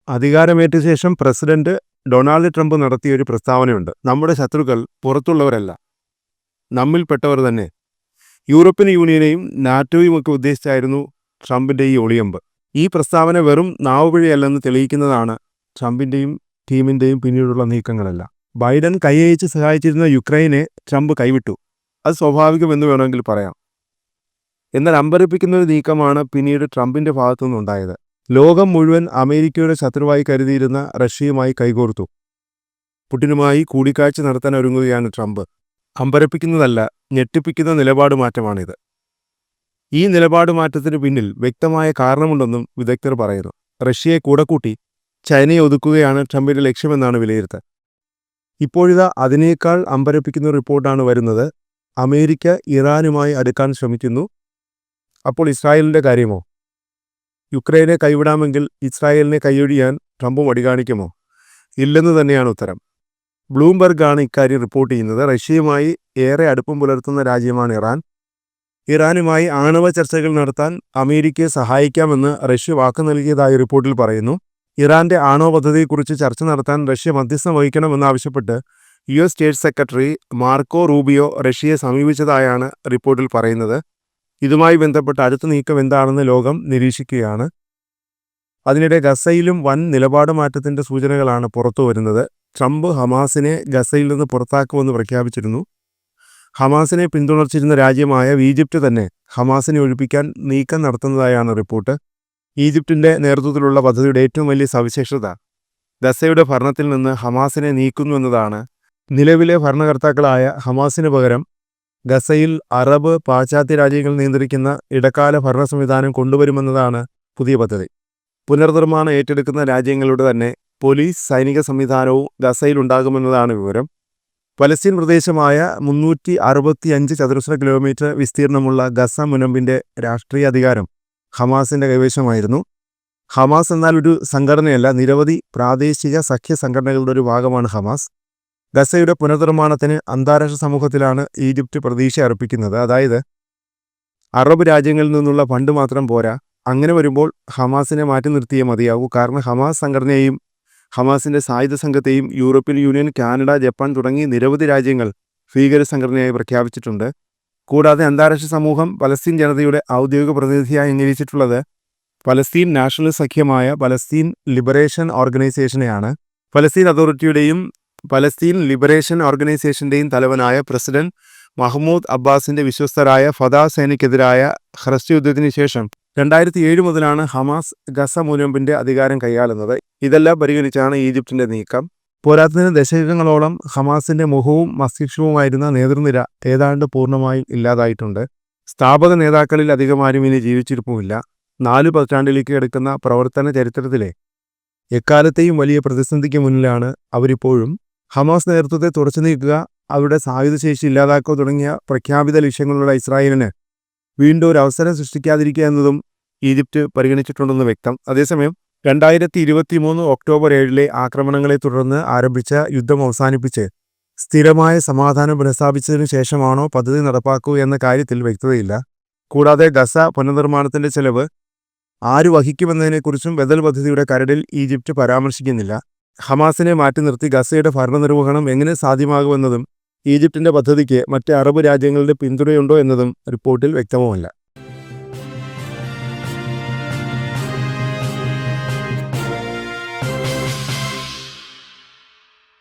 അധികാരമേറ്റ ശേഷം president Donald Trump നടത്തിയ ഒരു പ്രസ്താവനയുണ്ട്. നമ്മുടെ ശത്രുക്കൾ പുറത്തുള്ളവരല്ല, നമ്മിൽപ്പെട്ടവർ തന്നെ. യൂറോപ്യൻ യൂണിയനെയും നാറ്റോയും ഒക്കെ ഉദ്ദേശിച്ചായിരുന്നു ട്രംപിന്റെ ഈ ഒളിയമ്പ്. ഈ പ്രസ്താവന വെറും നാവുപിഴയല്ലെന്ന് തെളിയിക്കുന്നതാണ് ട്രംപിന്റെയും ടീമിന്റെയും പിന്നീടുള്ള നീക്കങ്ങളെല്ലാം. ബൈഡൻ കൈയയച്ച് സഹായിച്ചിരുന്ന യുക്രൈനെ ട്രംപ് കൈവിട്ടു. അത് സ്വാഭാവികമെന്ന് വേണമെങ്കിൽ പറയാം. എന്നാൽ അമ്പരപ്പിക്കുന്ന ഒരു നീക്കമാണ് പിന്നീട് ട്രംപിന്റെ ഭാഗത്തുനിന്നുണ്ടായത്. ലോകം മുഴുവൻ അമേരിക്കയുടെ ശത്രുവായി കരുതിയിരുന്ന റഷ്യയുമായി കൈകോർത്തു. പുടിനുമായി കൂടിക്കാഴ്ച നടത്താൻ ഒരുങ്ങുകയാണ് ട്രംപ്. അമ്പരപ്പിക്കുന്നതല്ല, ഞെട്ടിപ്പിക്കുന്ന നിലപാട് മാറ്റമാണിത്. ഈ നിലപാട് മാറ്റത്തിന് പിന്നിൽ വ്യക്തമായ കാരണമുണ്ടെന്നും വിദഗ്ധർ പറയുന്നു. റഷ്യയെ കൂടക്കൂട്ടി ചൈനയെ ഒതുക്കുകയാണ് ട്രംപിന്റെ ലക്ഷ്യമെന്നാണ് വിലയിരുത്തൽ. ഇപ്പോഴിതാ അതിനേക്കാൾ അമ്പരപ്പിക്കുന്ന റിപ്പോർട്ടാണ് വരുന്നത്. അമേരിക്ക ഇറാനുമായി അടുക്കാൻ ശ്രമിക്കുന്നു. അപ്പോൾ ഇസ്രായേലിന്റെ കാര്യമോ? യുക്രൈനെ കൈവിടാമെങ്കിൽ ഇസ്രായേലിനെ കൈയൊഴിയാൻ ട്രംപ് മടികാണിക്കുമോ? ഇല്ലെന്ന് തന്നെയാണ് ഉത്തരം. ബ്ലൂംബർഗ് ആണ് ഇക്കാര്യം റിപ്പോർട്ട് ചെയ്യുന്നത്. റഷ്യയുമായി ഏറെ അടുപ്പം പുലർത്തുന്ന രാജ്യമാണ് ഇറാൻ. ഇറാനുമായി ആണവ ചർച്ചകൾ നടത്താൻ അമേരിക്കയെ സഹായിക്കാമെന്ന് റഷ്യ വാക്ക് നൽകിയതായി റിപ്പോർട്ടിൽ പറയുന്നു. ഇറാന്റെ ആണവ പദ്ധതിയെക്കുറിച്ച് ചർച്ച നടത്താൻ റഷ്യ മധ്യസ്ഥം വഹിക്കണമെന്നാവശ്യപ്പെട്ട് US state secretary Marco Rubio റഷ്യയെ സമീപിച്ചതായാണ് റിപ്പോർട്ടിൽ പറയുന്നത്. ഇതുമായി ബന്ധപ്പെട്ട അടുത്ത നീക്കം എന്താണെന്ന് ലോകം നിരീക്ഷിക്കുകയാണ്. അതിനിടെ ഗസയിലും വൻ നിലപാട് മാറ്റത്തിന്റെ സൂചനകളാണ് പുറത്തു വരുന്നത്. ട്രംപ് ഹമാസിനെ ഗസയിൽ നിന്ന് പുറത്താക്കുമെന്ന് പ്രഖ്യാപിച്ചിരുന്നു. ഹമാസിനെ പിന്തുണച്ചിരുന്ന രാജ്യമായ ഈജിപ്റ്റ് തന്നെ ഹമാസിനെ ഒഴിപ്പിക്കാൻ നീക്കം നടത്തുന്നതായാണ് റിപ്പോർട്ട്. ഈജിപ്തിന്റെ നേതൃത്വത്തിലുള്ള പദ്ധതിയുടെ ഏറ്റവും വലിയ സവിശേഷത ഗസയുടെ ഭരണത്തിൽ നിന്ന് ഹമാസിനെ നീക്കുന്നു എന്നതാണ്. നിലവിലെ ഭരണകർത്താക്കളായ ഹമാസിന് പകരം ഗസയിൽ അറബ് പാശ്ചാത്യ രാജ്യങ്ങൾ നിയന്ത്രിക്കുന്ന ഇടക്കാല ഭരണ സംവിധാനം കൊണ്ടുവരുമെന്നതാണ് പുതിയ പദ്ധതി. പുനർനിർമ്മാണം ഏറ്റെടുക്കുന്ന രാജ്യങ്ങളുടെ തന്നെ പോലീസ് സൈനിക സംവിധാനവും ഗസയിൽ ഉണ്ടാകുമെന്നതാണ് വിവരം. പലസ്തീൻ പ്രദേശമായ 365 ചതുരശ്ര കിലോമീറ്റർ വിസ്തീർണമുള്ള ഗസ മുനമ്പിന്റെ രാഷ്ട്രീയ അധികാരം ഹമാസിന്റെ കൈവശമായിരുന്നു. ഹമാസ് എന്നാൽ ഒരു സംഘടനയല്ല, നിരവധി പ്രാദേശിക സഖ്യ സംഘടനകളുടെ ഒരു ഭാഗമാണ് ഹമാസ്. ഗസയുടെ പുനർനിർമ്മാണത്തിന് അന്താരാഷ്ട്ര സമൂഹത്തിലാണ് ഈജിപ്റ്റ് പ്രതീക്ഷ അർപ്പിക്കുന്നത്. അതായത് അറബ് രാജ്യങ്ങളിൽ നിന്നുള്ള ഫണ്ട് മാത്രം പോരാ. അങ്ങനെ വരുമ്പോൾ ഹമാസിനെ മാറ്റി നിർത്തിയേ മതിയാകൂ. കാരണം ഹമാസ് സംഘടനയെയും ഹമാസിന്റെ സായുധ സംഘത്തെയും യൂറോപ്യൻ യൂണിയൻ, കാനഡ, ജപ്പാൻ തുടങ്ങി നിരവധി രാജ്യങ്ങൾ ഭീകര സംഘടനയായി പ്രഖ്യാപിച്ചിട്ടുണ്ട്. കൂടാതെ അന്താരാഷ്ട്ര സമൂഹം പലസ്തീൻ ജനതയുടെ ഔദ്യോഗിക പ്രതിനിധിയായി അംഗീകരിച്ചിട്ടുള്ളത് പലസ്തീൻ നാഷണൽ സഖ്യമായ പലസ്തീൻ ലിബറേഷൻ ഓർഗനൈസേഷനെയാണ്. പലസ്തീൻ അതോറിറ്റിയുടെയും പലസ്തീൻ ലിബറേഷൻ ഓർഗനൈസേഷന്റെയും തലവനായ പ്രസിഡന്റ് മഹ്മൂദ് അബ്ബാസിന്റെ വിശ്വസ്തരായ ഫതാ സേനയ്ക്കെതിരായ ഹ്രസ്വ യുദ്ധത്തിന് ശേഷം 2007 മുതലാണ് ഹമാസ് ഗസ മുനമ്പിന്റെ അധികാരം കൈയാളുന്നത്. ഇതെല്ലാം പരിഗണിച്ചാണ് ഈജിപ്തിന്റെ നീക്കം. പോരാത്തതിന് ദശകങ്ങളോളം ഹമാസിന്റെ മുഖവും മസ്തിഷ്കവുമായിരുന്ന നേതൃനിര ഏതാണ്ട് പൂർണ്ണമായും ഇല്ലാതായിട്ടുണ്ട്. സ്ഥാപക നേതാക്കളിൽ അധികമാരും ഇനി ജീവിച്ചിരിപ്പുമില്ല. 4 പതിറ്റാണ്ടിലേക്ക് കിടക്കുന്ന പ്രവർത്തന ചരിത്രത്തിലെ എക്കാലത്തെയും വലിയ പ്രതിസന്ധിക്ക് മുന്നിലാണ് അവരിപ്പോഴും. ഹമാസ് നേതൃത്വത്തെ തുടച്ചു നീക്കുക, അവരുടെ സായുധശേഷി ഇല്ലാതാക്കുക തുടങ്ങിയ പ്രഖ്യാപിത ലക്ഷ്യങ്ങളുള്ള ഇസ്രായേലിന് വീണ്ടും ഒരു അവസരം സൃഷ്ടിക്കാതിരിക്കുക എന്നതും ഈജിപ്റ്റ് പരിഗണിച്ചിട്ടുണ്ടെന്ന് വ്യക്തം. അതേസമയം 2023 ഒക്ടോബർ 7 ആക്രമണങ്ങളെ തുടർന്ന് ആരംഭിച്ച യുദ്ധം അവസാനിപ്പിച്ച് സ്ഥിരമായ സമാധാനം പുനഃസ്ഥാപിച്ചതിനു ശേഷമാണോ പദ്ധതി നടപ്പാക്കുക എന്ന കാര്യത്തിൽ വ്യക്തതയില്ല. കൂടാതെ ഗസ പുനർനിർമ്മാണത്തിന്റെ ചെലവ് ആര് വഹിക്കുമെന്നതിനെക്കുറിച്ചും ബദൽ പദ്ധതിയുടെ കരടിൽ ഈജിപ്റ്റ് പരാമർശിക്കുന്നില്ല. ഹമാസിനെ മാറ്റി നിർത്തി ഗസയുടെ ഭരണനിർവഹണം എങ്ങനെ സാധ്യമാകുമെന്നതും ഈജിപ്തിന്റെ പദ്ധതിക്ക് മറ്റ് അറബ് രാജ്യങ്ങളുടെ പിന്തുണയുണ്ടോ എന്നതും റിപ്പോർട്ടിൽ വ്യക്തവുമല്ല.